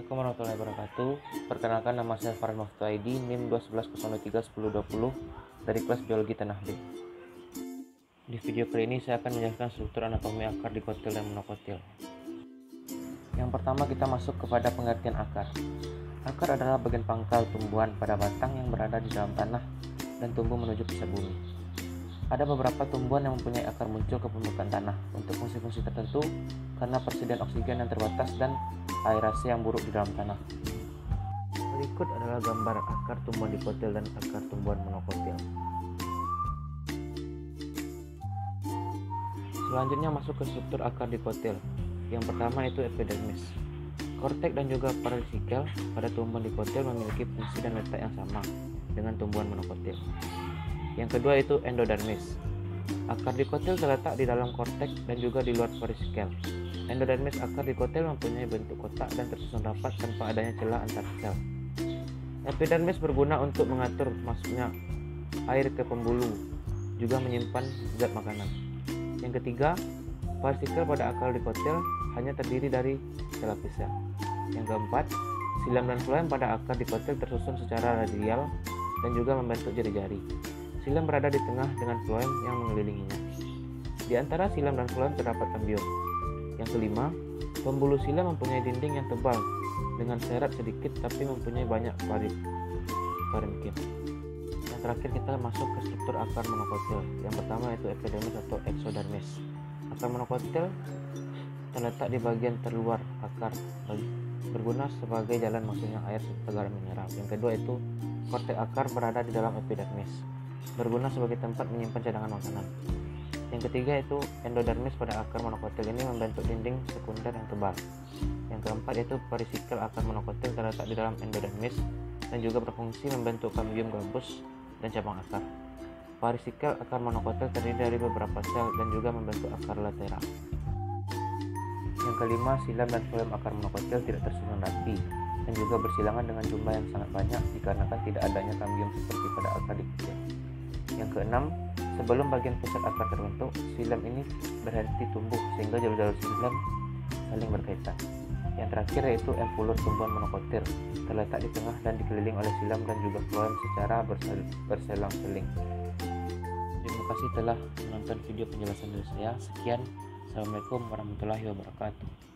Assalamualaikum warahmatullahi wabarakatuh. Perkenalkan, nama saya Farhan Maftu ID, NIM 12031020 dari kelas Biologi Tanah B. Di video kali ini saya akan menjelaskan struktur anatomi akar dikotil dan monokotil. Yang pertama, kita masuk kepada pengertian akar. Akar adalah bagian pangkal tumbuhan pada batang yang berada di dalam tanah dan tumbuh menuju pusat bumi. Ada beberapa tumbuhan yang mempunyai akar muncul ke permukaan tanah untuk fungsi-fungsi tertentu karena persediaan oksigen yang terbatas dan aerasi yang buruk di dalam tanah. Berikut adalah gambar akar tumbuhan dikotil dan akar tumbuhan monokotil. Selanjutnya masuk ke struktur akar dikotil. Yang pertama itu epidermis. Kortek dan juga parasikel pada tumbuhan dikotil memiliki fungsi dan letak yang sama dengan tumbuhan monokotil. Yang kedua itu endodermis. Akar dikotil terletak di dalam kortek dan juga di luar parasikel. Endodermis akar dikotil mempunyai bentuk kotak dan tersusun rapat tanpa adanya celah antar sel. Epidermis berguna untuk mengatur masuknya air ke pembuluh, juga menyimpan zat makanan. Yang ketiga, parasikel pada akar dikotil hanya terdiri dari selapis sel. Yang keempat, silam dan floem pada akar dikotil tersusun secara radial dan juga membentuk jari-jari. Silam berada di tengah dengan floem yang mengelilinginya. Di antara silam dan floem terdapat kambium. Yang kelima, pembuluh silam mempunyai dinding yang tebal dengan serat sedikit tapi mempunyai banyak parenkim. Yang terakhir, kita masuk ke struktur akar monokotil. Yang pertama yaitu epidermis atau exodermis. Akar monokotil terletak di bagian terluar akar, berguna sebagai jalan masuknya air agar menyerap. Yang kedua itu kortek akar berada di dalam epidermis, berguna sebagai tempat menyimpan cadangan makanan. Yang ketiga itu endodermis pada akar monokotil ini membentuk dinding sekunder yang tebal. Yang keempat yaitu parasikel akar monokotil terletak di dalam endodermis dan juga berfungsi membentuk kambium gabus dan cabang akar. Parasikel akar monokotil terdiri dari beberapa sel dan juga membentuk akar lateral. Yang kelima, silam dan floem akar monokotil tidak tersusun rapi dan juga bersilangan dengan jumlah yang sangat banyak dikarenakan tidak adanya kambium seperti pada akar dikotil. Yang keenam, sebelum bagian pusat akar terbentuk, silam ini berhenti tumbuh sehingga jalur-jalur silam saling berkaitan. Yang terakhir yaitu empulur tumbuhan monokotil, terletak di tengah dan dikelilingi oleh silam dan juga floem secara berselang-seling. Terima kasih telah menonton video penjelasan dari saya. Sekian, Assalamualaikum warahmatullahi wabarakatuh.